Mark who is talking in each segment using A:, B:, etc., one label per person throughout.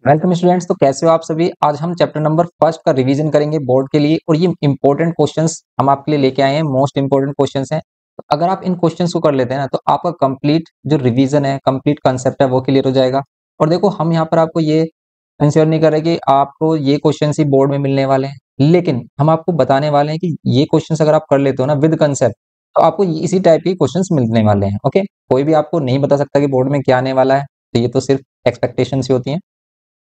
A: Welcome students. तो कैसे हो आप सभी। आज हम चैप्टर नंबर फर्स्ट का रिवीजन करेंगे बोर्ड के लिए और ये इंपॉर्टेंट क्वेश्चंस हम आपके लिए लेके आए हैं। मोस्ट इंपॉर्टेंट क्वेश्चंस हैं। तो अगर आप इन क्वेश्चंस को कर लेते हैं ना तो आपका कंप्लीट जो रिवीजन है, कंप्लीट कंसेप्ट है वो क्लियर हो जाएगा। और देखो, हम यहाँ पर आपको ये इंश्योर नहीं कर रहे कि आपको ये क्वेश्चन ही बोर्ड में मिलने वाले हैं, लेकिन हम आपको बताने वाले हैं कि ये क्वेश्चन अगर आप कर लेते हो ना विद कंसेप्ट, तो आपको इसी टाइप के क्वेश्चन मिलने वाले हैं। ओके, कोई भी आपको नहीं बता सकता कि बोर्ड में क्या आने वाला है, तो ये तो सिर्फ एक्सपेक्टेशन ही होती हैं।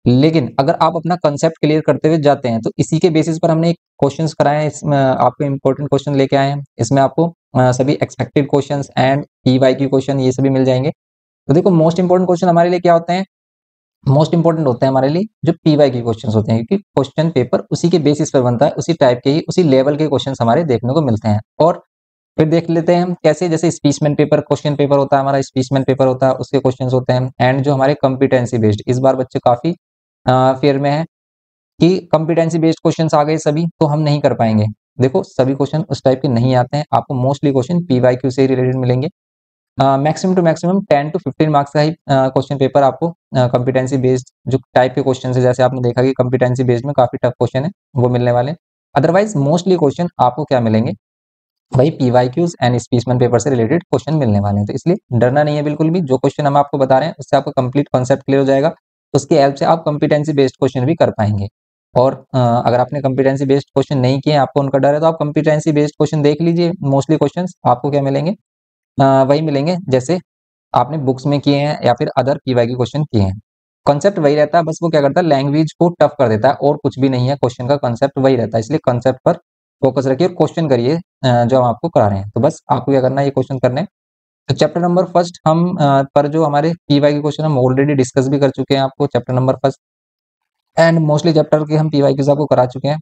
A: लेकिन अगर आप अपना कंसेप्ट क्लियर करते हुए जाते हैं तो इसी के बेसिस पर हमने एक क्वेश्चंस कराए हैं। इसमें आपको इंपॉर्टेंट क्वेश्चन लेके आए हैं। इसमें आपको सभी expected questions and PY Q question ये सभी मिल जाएंगे। तो देखो, मोस्ट इंपॉर्टेंट क्वेश्चन हमारे लिए क्या होते हैं? मोस्ट इंपॉर्टेंट होते हैं हमारे लिए जो पीवाई के क्वेश्चंस होते हैं, क्योंकि क्वेश्चन पेपर उसी के बेसिस पर बनता है, उसी टाइप के ही उसी लेवल के क्वेश्चंस हमारे देखने को मिलते हैं। और फिर देख लेते हैं हम कैसे, जैसे स्पीचमैन पेपर क्वेश्चन पेपर होता है हमारा, स्पीचमैन पेपर होता है उसके क्वेश्चंस होते हैं। एंड जो हमारे कॉम्पिटेंसी बेस्ड, इस बार बच्चे काफी फेयर में है कि कॉम्पिटेंसी बेस्ड क्वेश्चंस आ गए सभी, तो हम नहीं कर पाएंगे। देखो, सभी क्वेश्चन उस टाइप के नहीं आते हैं, आपको मोस्टली क्वेश्चन पीवाईक्यू से रिलेटेड मिलेंगे। Maximum to maximum 10 to 15 marks का ही क्वेश्चन पेपर आपको कॉम्पिटेंसी बेस्ड जो टाइप के क्वेश्चन है, जैसे आपने देखा कि कॉम्पिटेंसी बेस्ड में काफी टफ क्वेश्चन है, वो मिलने वाले हैं। अदरवाइज मोस्टली क्वेश्चन आपको क्या मिलेंगे, वही पीवाईक्यूज एंड स्पीचमैन पेपर से रिलेटेड क्वेश्चन मिलने वाले हैं। तो इसलिए डरना नहीं है बिल्कुल भी। जो क्वेश्चन हम आपको बता रहे हैं उससे आपका कंप्लीट कॉन्सेप्ट क्लियर हो जाएगा, उसकी हेल्प से आप कॉम्पिटेंसी बेस्ड क्वेश्चन भी कर पाएंगे। और अगर आपने कॉम्पिटेंसी बेस्ड क्वेश्चन नहीं किए, आपको उनका डर है, तो आप कॉम्पिटेंसी बेस्ड क्वेश्चन देख लीजिए। मोस्टली क्वेश्चन आपको क्या मिलेंगे, वही मिलेंगे जैसे आपने बुक्स में किए हैं या फिर अदर पीवाई के क्वेश्चन किए हैं। कॉन्सेप्ट वही रहता है, बस वो क्या करता है, लैंग्वेज को टफ कर देता है और कुछ भी नहीं है। क्वेश्चन का कॉन्सेप्ट वही रहता है, इसलिए कॉन्सेप्ट पर फोकस रखिए और क्वेश्चन करिए जो हम आपको करा रहे हैं। तो बस आपको क्या करना है, ये क्वेश्चन करने हैं। तो चैप्टर नंबर फर्स्ट हम पर जो हमारे पीवाई के क्वेश्चन हम ऑलरेडी डिस्कस भी कर चुके हैं आपको chapter number first, and mostly chapter के हम पीवाई के आपको करा चुके हैं।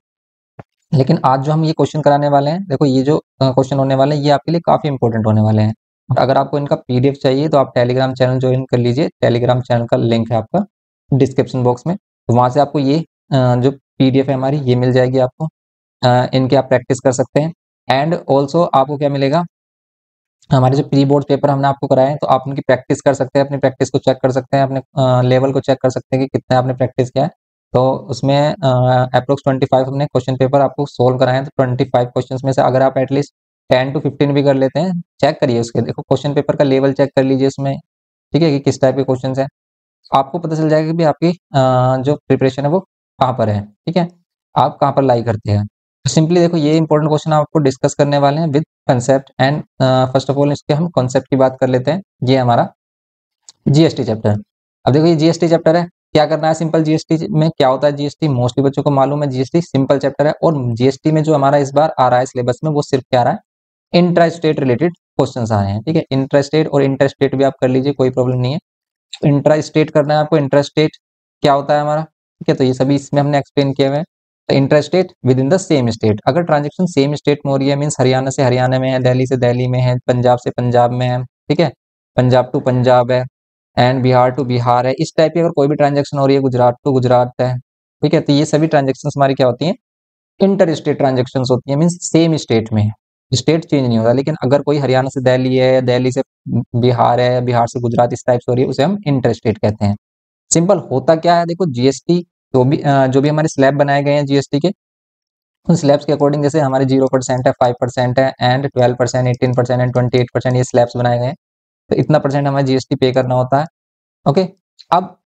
A: लेकिन आज जो हम ये क्वेश्चन कराने वाले हैं, देखो ये जो क्वेश्चन होने वाले हैं ये आपके लिए काफी इंपॉर्टेंट होने वाले हैं। अगर आपको इनका पीडीएफ चाहिए तो आप टेलीग्राम चैनल ज्वाइन कर लीजिए। टेलीग्राम चैनल का लिंक है आपका डिस्क्रिप्शन बॉक्स में, तो वहां से आपको ये जो पीडीएफ है हमारी ये मिल जाएगी आपको। इनके आप प्रैक्टिस कर सकते हैं। एंड ऑल्सो आपको क्या मिलेगा, हमारे जो प्री बोर्ड पेपर हमने आपको कराए हैं, तो आप उनकी प्रैक्टिस कर सकते हैं, अपनी प्रैक्टिस को चेक कर सकते हैं, अपने लेवल को चेक कर सकते हैं कि कितना आपने प्रैक्टिस किया है। तो उसमें अप्रोक्स 25 हमने क्वेश्चन पेपर आपको सोल्व कराए हैं। तो 25 क्वेश्चन में से अगर आप एटलीस्ट 10 to 15 भी कर लेते हैं, चेक करिए उसके, देखो क्वेश्चन पेपर का लेवल चेक कर लीजिए उसमें, ठीक है, कि किस टाइप के क्वेश्चन है। आपको पता चल जाएगा कि भी आपकी जो प्रिपरेशन है वो कहाँ पर है, ठीक है, आप कहाँ पर लाई करते हैं। तो सिंपली देखो, ये इंपॉर्टेंट क्वेश्चन आपको डिस्कस करने वाले हैं with concept. And first of all इसके हम कंसेप्ट की बात कर लेते हैं। ये हमारा जीएसटी चैप्टर। अब देखो, ये जीएसटी चैप्टर है, क्या करना है सिंपल। जीएसटी में क्या होता है, जीएसटी मोस्टली बच्चों को मालूम है, जीएसटी सिंपल चैप्टर है। और जीएसटी में जो हमारा इस बार आ रहा है सिलेबस में, वो सिर्फ क्या आ रहा है, इंट्रा स्टेट रिलेटेड क्वेश्चन आ रहे हैं, ठीक है। इंट्रा स्टेट और इंटर स्टेट भी आप कर लीजिए, कोई प्रॉब्लम नहीं है। इंट्रा स्टेट करना है आपको। इंट्रा स्टेट क्या होता है हमारा, ठीक है, तो ये सभी इसमें हमने एक्सप्लेन किए हुए हैं। तो intra state with in the same state, अगर ट्रांजेक्शन सेम स्टेट में हो रही है, मीन्स हरियाणा से हरियाणा में है, दिल्ली से दिल्ली में है, पंजाब से पंजाब में है, ठीक है, पंजाब टू पंजाब है, एंड बिहार टू बिहार है, इस टाइप की अगर कोई भी ट्रांजेक्शन हो रही है, गुजरात टू गुजरात है, ठीक है, तो ये सभी ट्रांजेक्शन हमारी क्या होती है, इंटर स्टेट ट्रांजेक्शन होती है, मीन्स सेम स्टेट में, स्टेट चेंज नहीं होता। लेकिन अगर कोई हरियाणा से दिल्ली है, दिल्ली से बिहार है, बिहार से गुजरात, इस टाइप से हो रही है, उसे हम इंटर स्टेट कहते हैं। सिंपल होता क्या है, देखो जीएसटी जो भी हमारे स्लैब बनाए गए हैं जीएसटी के, उन स्लैब्स के अकॉर्डिंग, जैसे हमारे 0% है, 5% है, एंड 12%, 18% एंड 28%, ये स्लैब्स बनाए गए हैं। तो इतना परसेंट हमें जीएसटी पे करना होता है। ओके, अब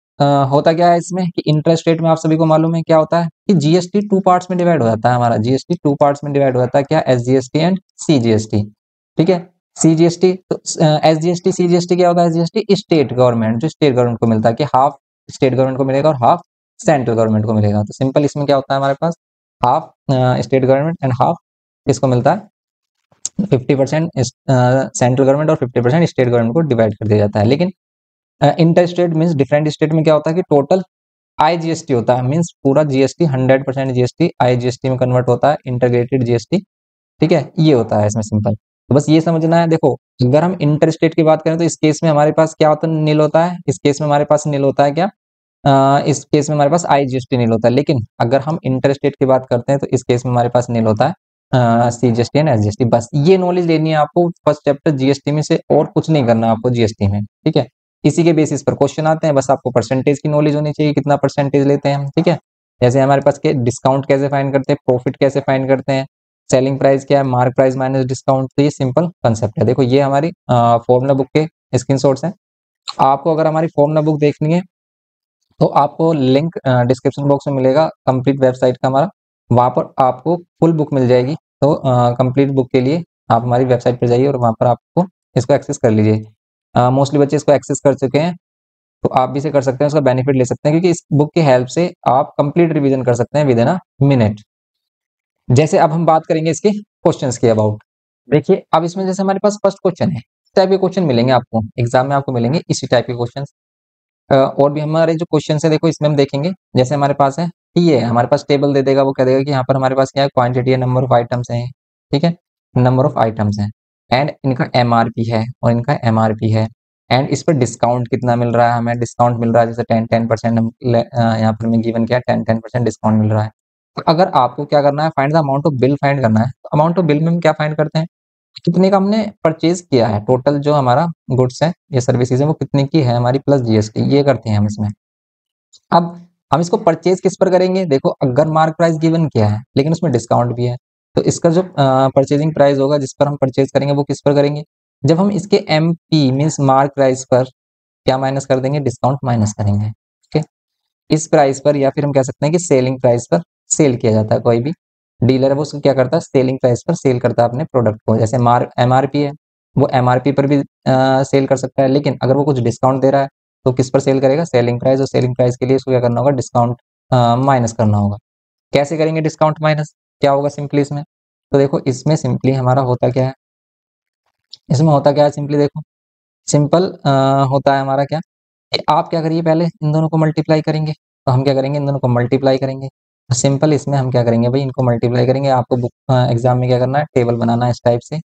A: होता क्या है इसमें कि इंटरेस्ट रेट में आप सभी को मालूम है क्या होता है कि जीएसटी 2 पार्ट्स में डिवाइड हो जाता है हमारा। जीएसटी 2 पार्ट्स में डिवाइड हो जाता है, क्या, एसजीएसटी एंड सीजीएसटी, ठीक है। सीजीएसटी तो एसजीएसटी सीजीएसटी क्या होता है, एसजीएसटी स्टेट गवर्नमेंट, जो स्टेट गवर्नमेंट को मिलता है, कि हाफ स्टेट गवर्नमेंट को मिलेगा और हाफ सेंट्रल गवर्नमेंट को मिलेगा। तो सिंपल इसमें क्या होता है हमारे पास, half state government and half किसको मिलता है, 50% सेंट्रल गवर्नमेंट और 50% स्टेट गवर्नमेंट को डिवाइड कर दिया जाता है। लेकिन inter state means different state में क्या होता है कि टोटल आईजीएसटी होता है, मीन्स पूरा जीएसटी 100% जीएसटी आईजीएसटी में कन्वर्ट होता है, इंटीग्रेटेड जीएसटी, ठीक है, ये होता है इसमें सिंपल। तो बस ये समझना है। देखो, अगर हम इंटर स्टेट की बात करें तो इस केस में हमारे पास क्या होता है, नील होता है। इस केस में हमारे पास नील होता है क्या, इस केस में हमारे पास आईजीएसटी नील होता है। लेकिन अगर हम इंटर स्टेट की बात करते हैं तो इस केस में हमारे पास नील होता है सीजीएसटी एंड एसजीएसटी। बस ये नॉलेज लेनी है आपको फर्स्ट चैप्टर जीएसटी में से, और कुछ नहीं करना आपको जीएसटी में, ठीक है। इसी के बेसिस पर क्वेश्चन आते हैं, बस आपको परसेंटेज की नॉलेज होनी चाहिए, कितना परसेंटेज लेते हैं हम, ठीक है। जैसे हमारे पास के डिस्काउंट कैसे फाइंड करते हैं, प्रॉफिट कैसे फाइंड करते हैं, सेलिंग प्राइस क्या है, मार्क प्राइस माइनस डिस्काउंट, तो ये सिंपल कंसेप्ट है। देखो ये हमारी फॉर्मूला बुक के स्क्रीनशॉट्स हैं। आपको अगर हमारी फॉर्मूला बुक देखनी है तो आपको लिंक डिस्क्रिप्शन बॉक्स में मिलेगा, कंप्लीट वेबसाइट का हमारा, वहाँ पर आपको फुल बुक मिल जाएगी। तो कंप्लीट बुक के लिए आप हमारी वेबसाइट पर जाइए और वहाँ पर आपको इसको एक्सेस कर लीजिए। मोस्टली बच्चे इसको एक्सेस कर चुके हैं, तो आप भी इसे कर सकते हैं, उसका बेनिफिट ले सकते हैं, क्योंकि इस बुक की हेल्प से आप कंप्लीट रिवीजन कर सकते हैं विद इन अ मिनट। जैसे अब हम बात करेंगे इसके क्वेश्चंस की अबाउट। देखिए अब इसमें जैसे हमारे पास फर्स्ट क्वेश्चन है, इस टाइप के क्वेश्चन मिलेंगे आपको एग्जाम में, आपको मिलेंगे इसी टाइप के क्वेश्चन। और भी हमारे जो क्वेश्चन है देखो इसमें हम देखेंगे, जैसे हमारे पास है ये है, हमारे पास टेबल दे देगा, वो कह देगा कि यहाँ पर हमारे पास क्या है, क्वांटिटी है, नंबर ऑफ आइटम्स हैं, ठीक है, नंबर ऑफ आइटम्स हैं, एंड इनका एमआरपी है और इनका एमआरपी है, एंड इस पर डिस्काउंट कितना मिल रहा है, हमें डिस्काउंट मिल रहा है जैसे 10% यहाँ पर हमें गिवन किया 10% डिस्काउंट मिल रहा है। तो अगर आपको क्या करना है, find the amount of bill find करना है, तो अमाउंट ऑफ बिल में हम क्या फाइंड करते हैं, कितने का हमने परचेज किया है, टोटल जो हमारा गुड्स है ये सर्विसेज है वो कितने की है हमारी, प्लस जीएसटी, ये करते हैं हम इसमें। अब हम इसको परचेज किस पर करेंगे, देखो अगर मार्क प्राइस गिवन किया है लेकिन उसमें डिस्काउंट भी है, तो इसका जो परचेजिंग प्राइस होगा जिस पर हम परचेज करेंगे वो किस पर करेंगे, जब हम इसके एमपी मीन्स मार्क प्राइस पर क्या माइनस कर देंगे, डिस्काउंट माइनस करेंगे, ठीक है। इस प्राइस पर, या फिर हम कह सकते हैं कि सेलिंग प्राइस पर सेल किया जाता है, कोई भी डीलर है वो उसको क्या करता है, सेलिंग प्राइस पर सेल करता है अपने प्रोडक्ट को। जैसे एमआरपी है, वो एमआरपी पर भी सेल कर सकता है, लेकिन अगर वो कुछ डिस्काउंट दे रहा है तो किस पर सेल करेगा, सेलिंग प्राइस, और सेलिंग प्राइस के लिए इसको क्या करना होगा, डिस्काउंट माइनस करना होगा। कैसे करेंगे डिस्काउंट माइनस, क्या होगा सिंपली इसमें, तो देखो इसमें सिंपली हमारा होता क्या है, इसमें होता क्या है सिंपली देखो, सिंपल होता है हमारा क्या, कि आप क्या करिए, पहले इन दोनों को मल्टीप्लाई करेंगे, तो हम क्या करेंगे, इन दोनों को मल्टीप्लाई करेंगे, सिंपल इसमें हम क्या करेंगे भाई, इनको मल्टीप्लाई करेंगे। आपको बुक एग्जाम में क्या करना है, टेबल बनाना है इस टाइप से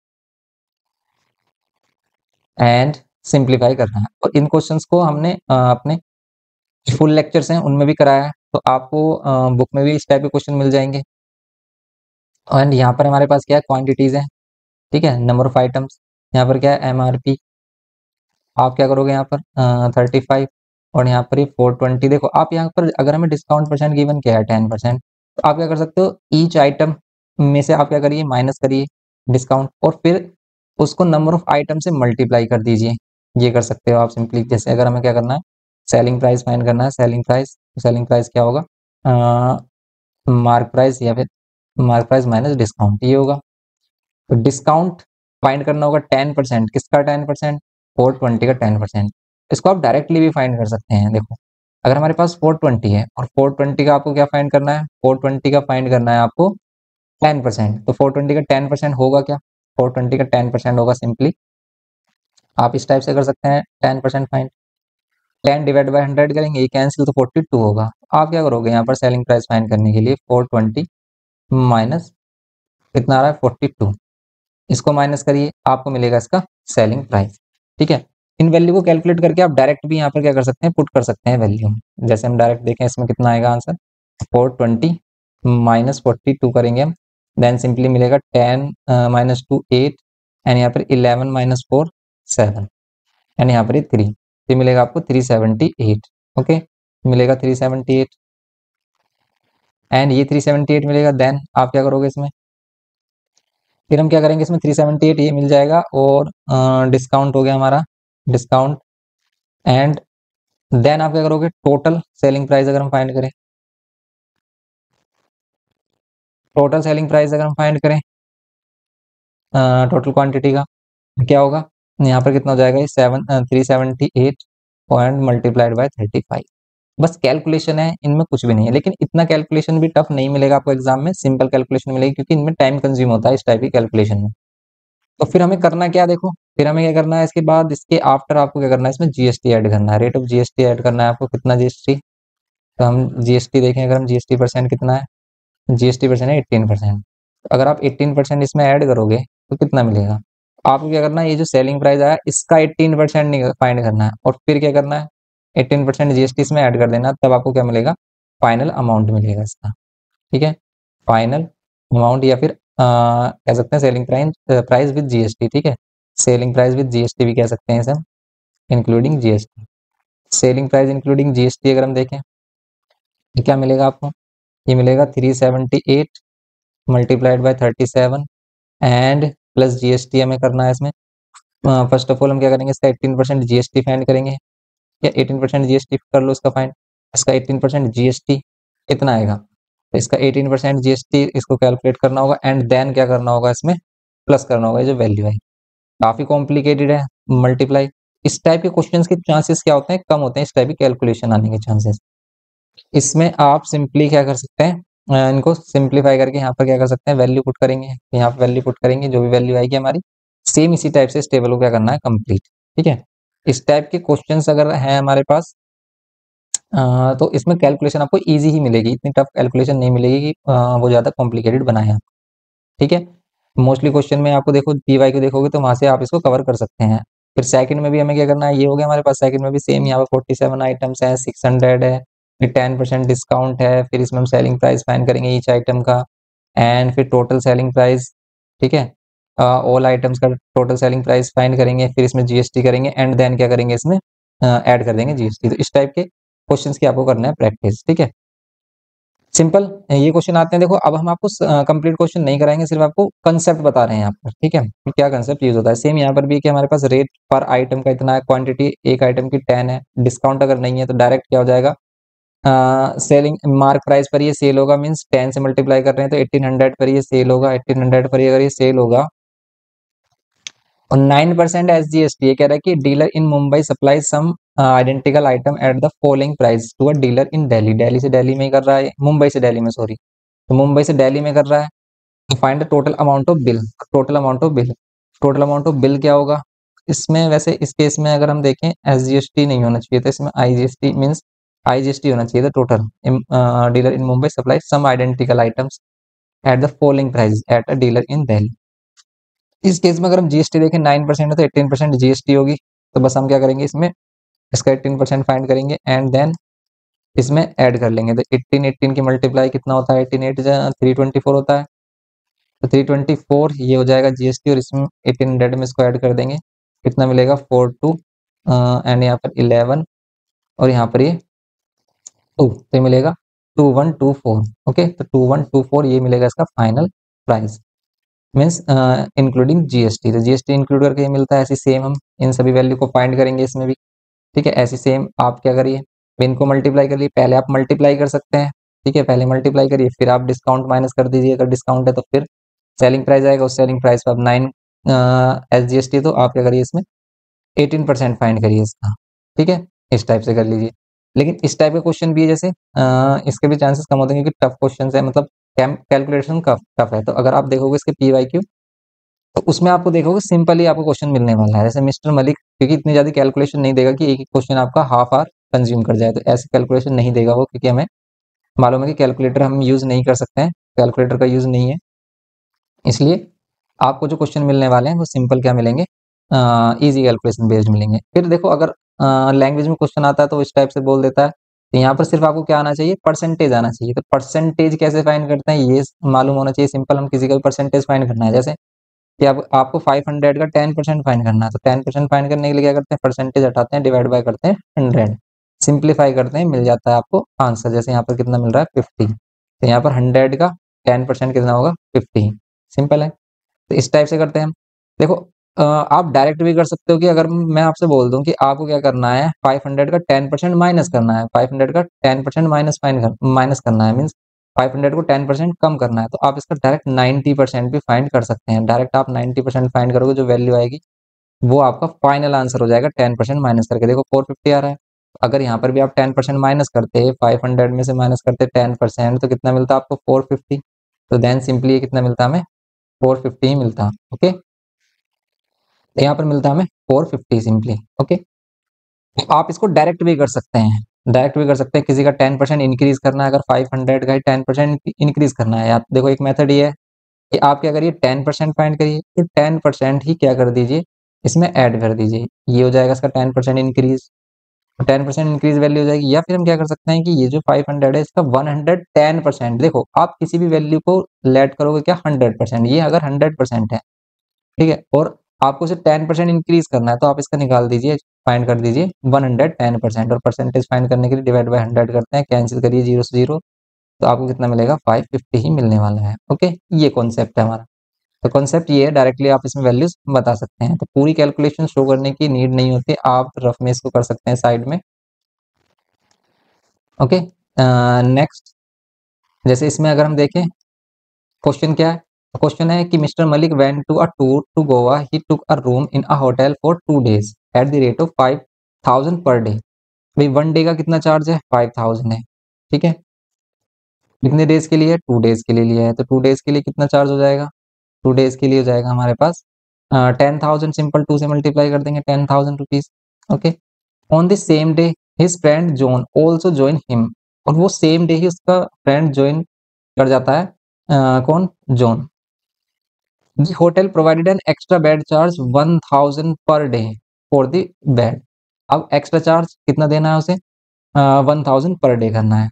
A: एंड सिंप्लीफाई करना है। और इन क्वेश्चंस को हमने अपने फुल लेक्चर्स हैं उनमें भी कराया है, तो आपको बुक में भी इस टाइप के क्वेश्चन मिल जाएंगे। एंड यहाँ पर हमारे पास क्या है, क्वांटिटीज है, ठीक है, नंबर ऑफ आइटम्स, यहाँ पर क्या है, एमआरपी, आप क्या करोगे यहाँ पर 35, और यहाँ पर ये 420। देखो आप यहाँ पर अगर हमें डिस्काउंट परसेंट गिवन किया है 10%, तो आप क्या कर सकते हो, ईच आइटम में से आप क्या करिए, माइनस करिए डिस्काउंट, और फिर उसको नंबर ऑफ आइटम से मल्टीप्लाई कर दीजिए, ये कर सकते हो आप सिंपली। जैसे अगर हमें क्या करना है, सेलिंग प्राइस फाइंड करना है, सेलिंग प्राइस क्या होगा, मार्क प्राइस या फिर मार्क प्राइस माइनस डिस्काउंट, ये होगा। तो डिस्काउंट फाइंड करना होगा 10%, किसका 10%, 420 का 10%। इसको आप डायरेक्टली भी फाइंड कर सकते हैं। देखो अगर हमारे पास 420 है और 420 का आपको क्या फाइंड करना है, 420 का फाइंड करना है आपको 10%, तो 420 का 10% होगा क्या, 420 का 10% होगा सिंपली, आप इस टाइप से कर सकते हैं 10% फाइंड, 10 डिवाइड बाई 100 करेंगे, ये कैंसिल, तो 42 होगा। आप क्या करोगे यहाँ पर सेलिंग प्राइस फाइंड करने के लिए, 420 माइनस कितना आ रहा है, 42, इसको माइनस करिए, आपको मिलेगा इसका सेलिंग प्राइस, ठीक है। इन वैल्यू को कैलकुलेट करके आप डायरेक्ट भी यहाँ पर क्या कर सकते हैं, पुट कर सकते हैं वैल्यू। जैसे हम डायरेक्ट देखें इसमें कितना आएगा आंसर, 420 माइनस 42 करेंगे हम, देन सिंपली मिलेगा 10 माइनस 2 8, एंड यहाँ पर 11 माइनस 4 7, एंड यहाँ पर ये 3, तो मिलेगा आपको 378, ओके, मिलेगा 378, एंड ये 378 मिलेगा। देन आप क्या करोगे इसमें, फिर हम क्या करेंगे इसमें, 378 ये मिल जाएगा, और डिस्काउंट हो गया हमारा, डिस्काउंट, एंड देन आप क्या करोगे, टोटल सेलिंग प्राइस अगर हम फाइंड करें, टोटल सेलिंग प्राइस अगर हम फाइंड करें टोटल क्वांटिटी का, क्या होगा, यहाँ पर कितना हो जाएगा, ये 378 पॉइंट मल्टीप्लाइड बाय 35। बस कैलकुलेशन है, इनमें कुछ भी नहीं है, लेकिन इतना कैलकुलेशन भी टफ नहीं मिलेगा आपको एग्जाम में, सिंपल कैलकुलेशन मिलेगी, क्योंकि इनमें टाइम कंज्यूम होता है इस टाइप की कैलकुलेशन में। तो फिर हमें करना क्या, देखो फिर हमें क्या करना है, इसके बाद इसके आफ्टर आपको क्या करना है, इसमें जीएसटी ऐड करना है, रेट ऑफ जीएसटी ऐड करना है आपको, कितना जीएसटी, तो हम जीएसटी देखें, अगर हम जीएसटी परसेंट कितना है, जीएसटी परसेंट है 18%, अगर आप 18% इसमें ऐड करोगे तो कितना मिलेगा, आपको क्या करना है, ये जो सेलिंग प्राइस आया इसका 18% फाइंड करना है, और फिर क्या करना है, 18% जीएसटी इसमें ऐड कर देना, तब आपको क्या मिलेगा, फाइनल अमाउंट मिलेगा इसका, ठीक है, फाइनल अमाउंट, या फिर कह सकते हैं सेलिंग प्राइस विद जीएसटी, ठीक है, सेलिंग प्राइस विद जीएसटी भी कह सकते हैं इसे हम, including GST. Selling price including GST अगर हम देखें ये क्या मिलेगा आपको, ये मिलेगा 378 multiplied by 37 and plus GST हमें करना है इसमें। फर्स्ट ऑफ ऑल हम क्या करेंगे, इसका 18% जीएसटी फाइंड करेंगे, या 18% जीएसटी कर लो इसका फाइंड। इसका 18% जीएसटी कितना आएगा, तो इसका 18% जीएसटी इसको कैलकुलेट करना होगा एंड देन क्या करना होगा, इसमें प्लस करना होगा, ये जो वैल्यू है काफी कॉम्प्लिकेटेड है। मल्टीप्लाई इस टाइप के क्वेश्चंस के चांसेस क्या होते हैं, कम होते हैं इस टाइप की कैलकुलेशन आने के चांसेस। इसमें आप सिंपली क्या कर सकते हैं, इनको सिंप्लीफाई करके यहाँ पर क्या कर सकते हैं, वैल्यू पुट करेंगे, यहाँ पर वैल्यू पुट करेंगे, जो भी वैल्यू आएगी हमारी सेम इसी टाइप से इस टेबल को क्या करना है, कंप्लीट। ठीक है, इस टाइप के क्वेश्चंस अगर हैं हमारे पास तो इसमें कैलकुलेशन आपको इजी ही मिलेगी, इतनी टफ कैलकुलेशन नहीं मिलेगी कि वो ज्यादा कॉम्प्लिकेटेड बनाए आप। ठीक है, मोस्टली क्वेश्चन में आपको देखो पीवाई को देखोगे तो वहां से आप इसको कवर कर सकते हैं। फिर सेकंड में भी हमें क्या करना है, ये हो गया हमारे पास, सेकंड में भी सेम यहाँ पर 47 आइटम्स है, 600 है, फिर 10% डिस्काउंट है, फिर इसमें हम सेलिंग प्राइस फाइंड करेंगे ईच आइटम का एंड फिर टोटल सेलिंग प्राइस। ठीक है, ऑल आइटम्स का टोटल सेलिंग प्राइस फाइंड करेंगे, फिर इसमें जीएसटी करेंगे एंड देन क्या करेंगे, इसमें ऐड कर देंगे जीएसटी। तो इस टाइप के क्वेश्चंस की आपको करना है प्रैक्टिस। ठीक है, सिंपल ये क्वेश्चन आते हैं। देखो अब हम आपको कंप्लीट क्वेश्चन नहीं कराएंगे, सिर्फ आपको कंसेप्ट बता रहे हैं यहाँ पर। ठीक है, कि क्या कंसेप्ट यूज होता है। सेम यहाँ पर भी कि हमारे पास रेट पर आइटम का इतना है, क्वांटिटी एक आइटम की 10 है, डिस्काउंट अगर नहीं है तो डायरेक्ट क्या हो जाएगा, सेलिंग मार्क प्राइस पर ये सेल होगा, मींस 10 से मल्टीप्लाई कर रहे हैं तो 1800 पर ये सेल होगा, 1800 पर अगर ये सेल होगा और 9% SGST। ये कह रहा है कि dealer in Mumbai supply some identical item at the following price to a dealer in Delhi. Delhi से दिल्ली में कर रहा है, मुंबई से दिल्ली में, सॉरी, तो मुंबई से दिल्ली में कर रहा है। तो find the total amount of bill, total amount of bill, total amount of bill क्या होगा इसमें। वैसे इस केस में अगर हम देखें SGST नहीं होना चाहिए था, इसमें IGST मींस IGST होना चाहिए था। Total dealer in Mumbai supply some identical items at the following price at a dealer in Delhi. इस केस में अगर हम जीएसटी देखें 9% है तो 18% जीएसटी होगी। तो बस हम क्या करेंगे, इसमें इसका 18% फाइंड करेंगे एंड देन इसमें ऐड कर लेंगे। तो 18 की मल्टीप्लाई कितना होता है, 18 8 324 होता है। तो 324 ये हो जाएगा जीएसटी और इसमें 1800 में इसको ऐड कर देंगे, कितना मिलेगा 42 एंड यहाँ पर 11 और यहाँ पर ये 2, तो ये मिलेगा 2124। ओके, तो 2124 ये मिलेगा इसका final price, means including GST. तो जीएसटी इंक्लूड करके ये मिलता है। ऐसी सेम हम इन सभी वैल्यू को फाइंड करेंगे इसमें भी। ठीक है, ऐसी सेम आप क्या करिए, इनको मल्टीप्लाई करिए। पहले आप मल्टीप्लाई कर सकते हैं, ठीक है, पहले मल्टीप्लाई करिए, फिर आप डिस्काउंट माइनस कर दीजिए। अगर डिस्काउंट है तो फिर सेलिंग प्राइस आएगा, उस सेलिंग प्राइस पर आप 9 SGST, तो आप क्या करिए, इसमें 18% फाइंड करिए इसका। ठीक है, इस टाइप से कर लीजिए। लेकिन इस टाइप के क्वेश्चन भी है जैसे इसके भी चांसेस कम होते हैं क्योंकि टफ क्वेश्चन है, मतलब कैलकुलेशन टफ है। तो अगर आप देखोगे इसके PYQ तो उसमें आपको देखोगे सिंपल ही आपको क्वेश्चन मिलने वाला है। जैसे मिस्टर मलिक, क्योंकि इतनी ज्यादा कैलकुलेशन नहीं देगा कि एक ही क्वेश्चन आपका हाफ आवर कंज्यूम कर जाए, तो ऐसे कैलकुलेशन नहीं देगा वो, क्योंकि हमें मालूम है कि कैलकुलेटर हम यूज नहीं कर सकते हैं, कैलकुलेटर का यूज नहीं है। इसलिए आपको जो क्वेश्चन मिलने वाले हैं वो सिंपल क्या मिलेंगे, इजी कैलकुलेशन बेस्ड मिलेंगे। फिर देखो अगर लैंग्वेज में क्वेश्चन आता है तो इस टाइप से बोल देता है, तो यहाँ पर सिर्फ आपको क्या आना चाहिए, परसेंटेज आना चाहिए। तो परसेंटेज कैसे फाइंड करते हैं ये मालूम होना चाहिए। सिंपल हम किसी का भी परसेंटेज फाइंड करना है, जैसे कि अब आपको 500 का 10% फाइंड करना है, तो 10% फाइंड करने के लिए क्या करते हैं, परसेंटेज हटाते हैं, डिवाइड बाय करते हैं 100, सिंप्लीफाई करते हैं, मिल जाता है आपको आंसर। जैसे यहाँ पर कितना मिल रहा है 50, तो यहाँ पर 100 का 10% कितना होगा 50, सिंपल है। तो इस टाइप से करते हैं हम। देखो आप डायरेक्ट भी कर सकते हो कि अगर मैं आपसे बोल दूं कि आपको क्या करना है, 500 का 10% माइनस करना है, 500 का 10% माइनस करना है, मीन्स 500 को 10% कम करना है, तो आप इसका डायरेक्ट 90% भी फाइंड कर सकते हैं। डायरेक्ट आप 90% फाइंड करोगे, जो वैल्यू आएगी वो आपका फाइनल आंसर हो जाएगा 10% माइनस करके। देखो 450 आ रहा है, अगर यहाँ पर भी आप 10% माइनस करते हैं, 500 में से माइनस करते 10%, तो कितना मिलता है आपको 450। तो देन सिंपली ये कितना मिलता है हमें, 450 ही मिलता है। ओके, तो यहाँ पर मिलता है हमें 450 सिंपली। ओके, तो आप इसको डायरेक्ट भी कर सकते हैं, डायरेक्ट भी कर सकते हैं। किसी का 10% इंक्रीज करना है, अगर 500 का 10% इंक्रीज करना है, या देखो एक मेथड ये है कि आप क्या करिए, 10% फाइंड करिए, फिर 10% ही क्या कर दीजिए, इसमें ऐड कर दीजिए, ये हो जाएगा इसका 10% इंक्रीज, 10% इंक्रीज वैल्यू हो जाएगी। या फिर हम क्या कर सकते हैं कि ये जो 500 है इसका 110%, देखो आप किसी भी वैल्यू को लेट करोगे क्या 100%, ये अगर 100% है, ठीक है, और आपको सिर्फ 10% इंक्रीज करना है, तो आप इसका निकाल दीजिए, फाइंड कर दीजिए 110%, और परसेंटेज फाइंड करने के लिए डिवाइड बाय 100 करते हैं, कैंसिल करिए 0 से 0, तो आपको कितना मिलेगा 550 ही मिलने वाला है। ओके, ये कॉन्सेप्ट है हमारा। तो कॉन्सेप्ट ये है, डायरेक्टली आप इसमें वैल्यूज बता सकते हैं, तो पूरी कैलकुलेशन शो करने की नीड नहीं होती, आप रफ में इसको कर सकते हैं साइड में। ओके, नेक्स्ट, जैसे इसमें अगर हम देखें क्वेश्चन क्या है, क्वेश्चन है कि mister Malik went to a tour to Goa, he took a room in a hotel for 2 days at the rate of 5000 per day. भाई 1 डे का कितना चार्ज है, 5000 है, ठीक है। कितने डेज के लिए, 2 डेज के लिए लिया है, तो 2 डेज के लिए कितना चार्ज हो जाएगा, 2 डेज के लिए हो जाएगा हमारे पास 10,000, सिंपल 2 से मल्टीप्लाई कर देंगे 10,000 rupees. Okay, on the same day his friend John also join him, और वो सेम डे ही उसका फ्रेंड ज्वाइन कर जाता है, कौन, John. The hotel provided an extra bed charge 1,000 per day for the bed. अब एक्स्ट्रा चार्ज कितना देना है उसे, 1,000 पर डे करना है।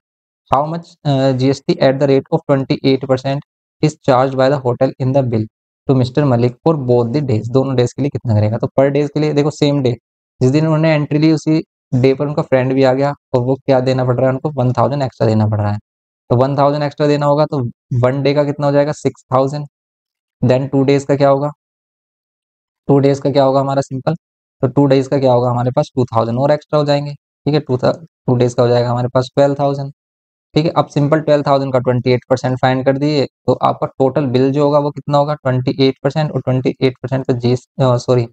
A: How much GST at the rate of 28% is charge by the hotel in the bill to mister Malik for both the days, दोनों days के लिए कितना करेगा। तो पर डेज के लिए देखो, सेम डे जिस दिन उन्होंने एंट्री ली उसी डे पर उनका फ्रेंड भी आ गया, और वो क्या देना पड़ रहा है उनको, 1,000 एक्स्ट्रा देना पड़ रहा है। तो 1,000 एक्स्ट्रा देना होगा, तो 1 डे का कितना हो जाएगा 6,000, देन 2 डेज का क्या होगा, 2 डेज का क्या होगा हमारा, सिंपल, तो 2 डेज का क्या होगा हमारे पास 2,000 और एक्स्ट्रा हो जाएंगे, ठीक है। 2 डेज का हो जाएगा हमारे पास 12,000, ठीक है। अब सिंपल 12,000 का 28% फाइंड कर दिए, तो आपका टोटल बिल जो होगा वो कितना होगा 28%, और 28% पे सॉरी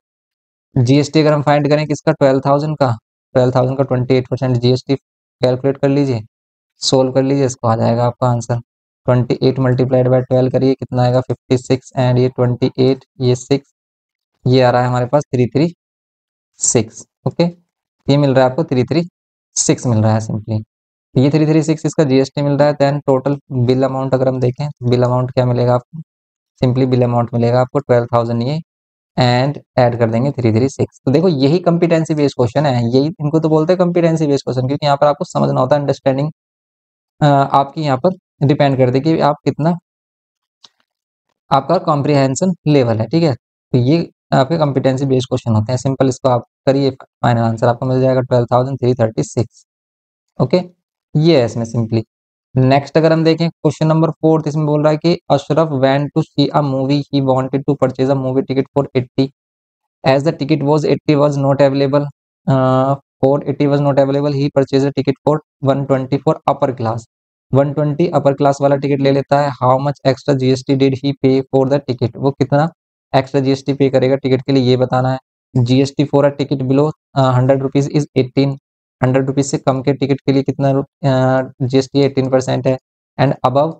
A: जीएसटी अगर हम फाइंड करें किसका, 12,000 का, 12,000 का 28% जीएसटी कैलकुलेट कर लीजिए, सोल्व कर लीजिए, इसको आ जाएगा आपका आंसर 28 मल्टीप्लाइड बाय 12 करिए, कितना आएगा 56, एंड ये 28, ये 6, ये आ रहा है हमारे पास 336। ओके, ये मिल रहा है आपको 336 मिल रहा है सिंपली, ये 336 इसका जीएसटी मिल रहा है। देन टोटल बिल अमाउंट अगर हम देखें, बिल अमाउंट क्या मिलेगा आपको, सिंपली बिल अमाउंट मिलेगा आपको 12,000 ये, एंड ऐड कर देंगे 336। तो देखो यही कंपिटेंसी बेस्ड क्वेश्चन है, यही इनको तो बोलते हैं कंपिटेंसी बेस्ड क्वेश्चन, क्योंकि यहाँ पर आपको समझना होता है, अंडरस्टैंडिंग आपकी यहाँ पर डिपेंड करती है कि आप कितना, आपका कॉम्प्रिहेंशन लेवल है, ठीक है। तो ये आपके कॉम्पिटेंसी बेस्ड क्वेश्चन होते हैं, सिंपल इसको आप करिए, फाइनल आंसर आपको मिल जाएगा 12,336। ओके, ये है इसमें सिंपली। नेक्स्ट अगर हम देखें क्वेश्चन नंबर 4, इसमें बोल रहा है कि Ashraf went to see a movie, he wanted to purchase a movie ticket for 80, as the ticket was 80 was not available, for 80 was not available, he purchase a ticket for 120 for upper class, 120 upper class वाला ticket ले लेता है। How much extra GST did he pay for the ticket, वो कितना extra GST पे करेगा ticket के लिए, ये बताना है। GST for a ticket below 100 rupees is 18, 100 rupees से कम के टिकट के लिए कितना जीएसटी 18% है, एंड अबव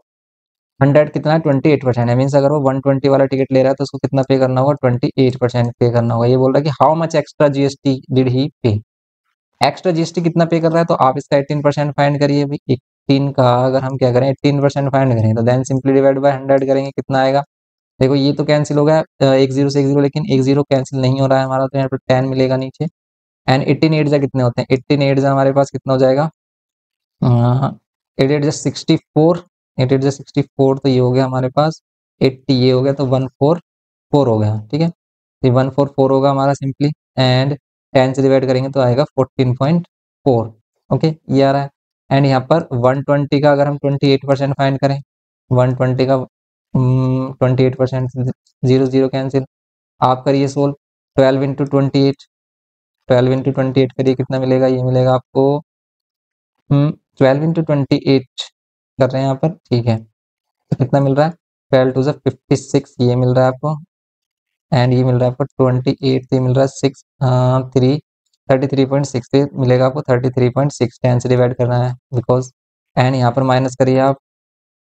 A: 100 कितना है 28% है, मीन्स अगर वो 120 वाला टिकट ले रहा है तो उसको कितना पे करना होगा 28% पे करना होगा। ये बोल रहा है कि how much extra GST did he पे, एक्स्ट्रा जीएसटी कितना पे कर रहा है, तो आप इसका 18% फाइंड करिए भाई। 18 का अगर हम क्या करें 18% फाइंड करें, तो देन सिंपली डिवाइड बाय 100 करेंगे, कितना आएगा, देखो ये तो कैंसिल हो गया, एक जीरो से एक जीरो, लेकिन एक जीरो कैंसिल नहीं हो रहा है हमारा, तो यहाँ पर 10 मिलेगा नीचे, एंड 18 एट जा कितने होते हैं, 18 एट जा हमारे पास कितना हो जाएगा, 8 एट जा 64, 8 एट जा 64, तो ये हो गया हमारे पास 80, ये हो गया, तो 144 हो गया, ठीक है। ये 144 होगा हमारा सिंपली, एंड 10 से डिवाइड करेंगे तो आएगा 14.4। ओके, ये आ रहा है। एंड यहाँ पर 120 का अगर हम 28% फाइंड करें, 120 का 28%, जीरो जीरो कैंसिल, आप करिए सोल्व, 12 इंटू 28, 12 इंटू 28 करिए, कितना मिलेगा, ये मिलेगा आपको 12 इंटू 28 कर रहे हैं यहाँ पर, ठीक है। तो कितना मिल रहा है, 12 टू 56, ये मिल रहा है आपको, एंड ये मिल रहा है आपको 28, ये मिल रहा है 6 3 33.6 मिलेगा आपको, 33.6 10 से डिवाइड करना है बिकॉज, एंड यहाँ पर माइनस करिए आप,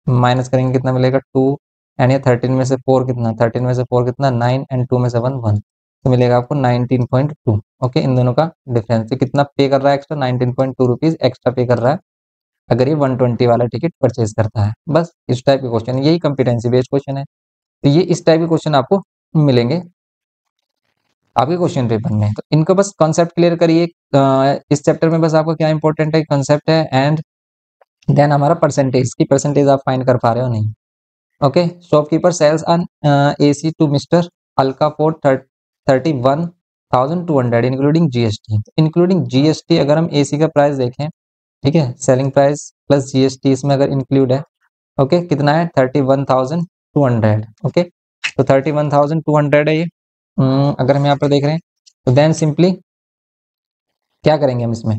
A: माइनस करेंगे कितना मिलेगा 2, एंड ये 13 में से 4 कितना, 13 में से 4 कितना 9, एंड 2 में से 1 1, तो मिलेगा आपको 19.2। ओके, इन दोनों का डिफरेंस, तो कितना पे कर रहा है एक्स्ट्रा, 19.2 रुपीज एक्स्ट्रा पे कर रहा है अगर ये 120 वाला टिकट परचेज करता है। बस इस टाइप के क्वेश्चन, यही कंपिटेंसी बेस्ड क्वेश्चन है, तो ये इस टाइप के क्वेश्चन आपको मिलेंगे आपके क्वेश्चन पेपर में। तो इनको बस कॉन्सेप्ट क्लियर करिए, इस चैप्टर में बस आपको क्या इंपॉर्टेंट है, कॉन्सेप्ट है, एंड देन हमारा परसेंटेज की परसेंटेज आप फाइंड कर पा रहे हो नहीं। Okay, shopkeeper sales on AC to mister Alka for 31,200 including GST. Including GST अगर हम एसी का प्राइस देखें, ठीक है, सेलिंग प्राइस प्लस जीएसटी इसमें अगर इंक्लूड है, ओके, कितना है 31,200। ओके, तो 31,200 है ये। अगर हम यहाँ पर देख रहे हैं तो देन सिंपली क्या करेंगे हम इसमें,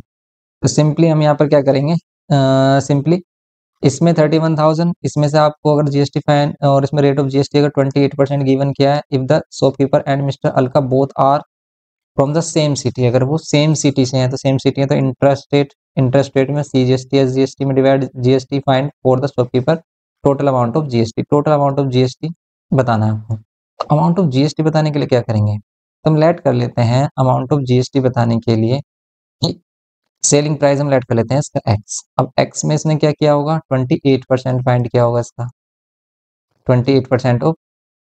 A: तो सिंपली हम यहाँ पर क्या करेंगे, सिंपली इसमें 31,000, इसमें से आपको अगर जीएसटी फाइन और इसमें रेट ऑफ जीएसटी अगर 28% गिवन किया है, if the shopkeeper and mister Alka both are from the same city, अगर वो सेम सिटी से हैं तो सेम सिटी है तो इंटरेस्ट रेट में सीजीएसटी एस जीएसटी में divide GST fine for the shopkeeper, total amount of GST, total amount of GST बताना है आपको। अमाउंट ऑफ जीएसटी बताने के लिए क्या करेंगे, तो हम लेट कर लेते हैं अमाउंट ऑफ जीएसटी बताने के लिए सेलिंग प्राइस हम लेट कर लेते हैं इसका एक्स। अब एक्स में इसने क्या किया होगा, 28% फाइंड किया होगा इसका, 28% ऑफ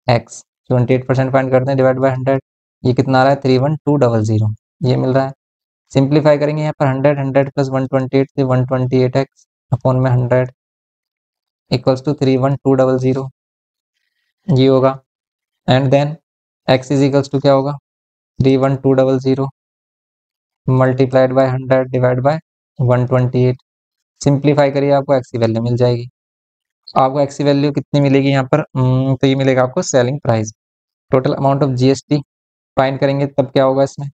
A: एक्स, 28% फाइंड करते हैं डिवाइड बाय 100, ये कितना आ रहा है 31,200, ये मिल रहा है। सिंप्लीफाई करेंगे यहाँ पर 100 100 प्लस 128 से 128x अपॉन में 100 इक्वल्स टू 31,200, ये होगा। And then x is equals to क्या होगा 31,200 multiplied by 100 divide by 128। Simplify करिए आपको x की वैल्यू मिल जाएगी। आपको x की वैल्यू कितनी मिलेगी यहाँ पर, तो ये मिलेगा आपको selling price. Total amount of GST find करेंगे तब क्या होगा इसमें,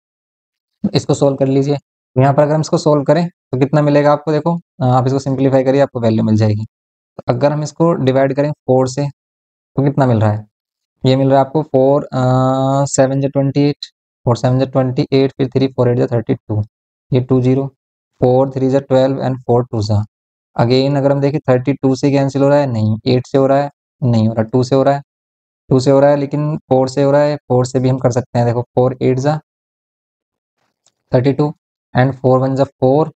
A: इसको सोल्व कर लीजिए। यहाँ पर अगर हम इसको सोल्व करें तो कितना मिलेगा आपको, देखो आप इसको सिंप्लीफाई करिए आपको वैल्यू मिल जाएगी। तो अगर हम इसको डिवाइड करें 4 से तो कितना मिल रहा है, ये मिल रहा है आपको 4 7 28, 4 7 28, फिर 3 4 8 32, ये 20, 4 3 12 एंड 4 2 अगेन अगर हम देखें 32 से कैंसिल हो रहा है, नहीं 8 से हो रहा है, नहीं हो रहा, 2 से हो रहा है, 2 से हो रहा है, लेकिन 4 से हो रहा है, 4 से भी हम कर सकते हैं। देखो 4 8 32 एंड 4 1 4,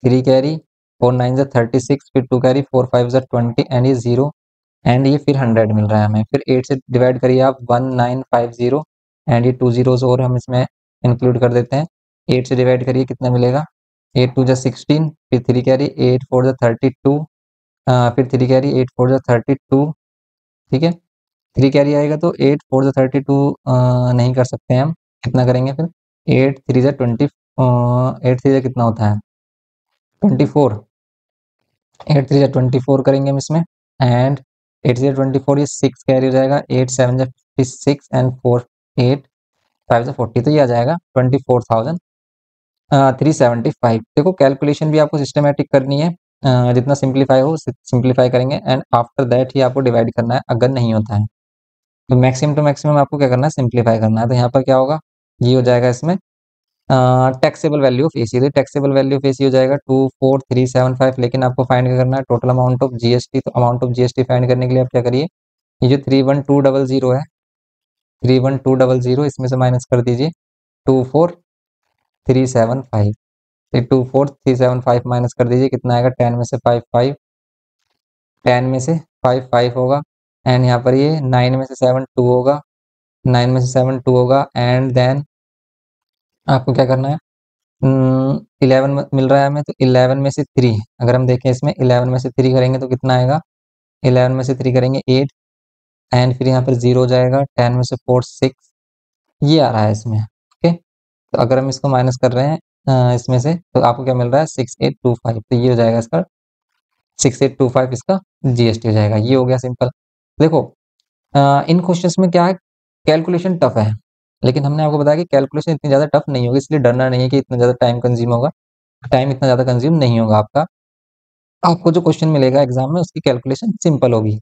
A: 3 कैरी, 4 9 36, फिर 2 कैरी, 4 5 20 एंड ये 0 एंड ये फिर 100 मिल रहा है हमें। फिर 8 से डिवाइड करिए आप 1950 एंड ये 2 zeros और हम इसमें इंक्लूड कर देते हैं। 8 से डिवाइड करिए कितना मिलेगा, 8 2 16, फिर 3 कैरी, 8 4 32, फिर 3 कैरी, 8 4 32, ठीक है, 3 कैरी आएगा तो 8 4 32 नहीं कर सकते हैं हम, कितना करेंगे फिर 8 3 20, 8 3 कितना होता है 24, 8 3 24 करेंगे हम इसमें एंड 8 0 24, ये 6 कैरी हो जाएगा, 8 7 56 एंड 4 8 5 40, तो ये आ जाएगा 24,375। देखो कैलकुलेशन भी आपको सिस्टमेटिक करनी है, जितना सिंप्लीफाई हो सिंप्लीफाई करेंगे एंड आफ्टर दैट ही आपको डिवाइड करना है अगर नहीं होता है तो मैक्सिमम टू मैक्सिमम आपको क्या करना है सिंप्लीफाई करना है। तो यहाँ पर क्या होगा, ये हो जाएगा इसमें टैक्सेबल वैल्यू ऑफ एसी, तो टैक्सेबल वैल्यू ऑफ एसी हो जाएगा 24375, लेकिन आपको फाइंड करना है टोटल अमाउंट ऑफ जीएसटी। तो अमाउंट ऑफ जीएसटी फाइंड करने के लिए आप क्या करिए, ये जो 31200 है, 31200 इसमें से माइनस कर दीजिए 24375, फिर 24375 माइनस कर दीजिए कितना आएगा, 10 में से 5 5, 10 में से 5 5 होगा एंड यहाँ पर ये 9 में से 7 2 होगा, 9 में से 7 2 होगा एंड देन आपको क्या करना है, 11 मिल रहा है हमें तो 11 में से 3, अगर हम देखें इसमें 11 में से 3 करेंगे तो कितना आएगा, 11 में से 3 करेंगे 8 एंड फिर यहाँ पर 0 हो जाएगा, 10 में से 4 6, ये आ रहा है इसमें। ओके, तो अगर हम इसको माइनस कर रहे हैं इसमें से तो आपको क्या मिल रहा है 6825, तो ये हो जाएगा इसका 6825 इसका जीएसटी हो जाएगा। ये हो गया सिंपल। देखो इन क्वेश्चंस में क्या है, कैलकुलेशन टफ है, लेकिन हमने आपको बताया कि कैलकुलेशन इतनी ज़्यादा टफ नहीं होगी, इसलिए डरना नहीं है कि इतना ज़्यादा टाइम कंज्यूम होगा, टाइम इतना ज़्यादा कंज्यूम नहीं होगा आपका। आपको जो क्वेश्चन मिलेगा एग्जाम में उसकी कैलकुलेशन सिंपल होगी।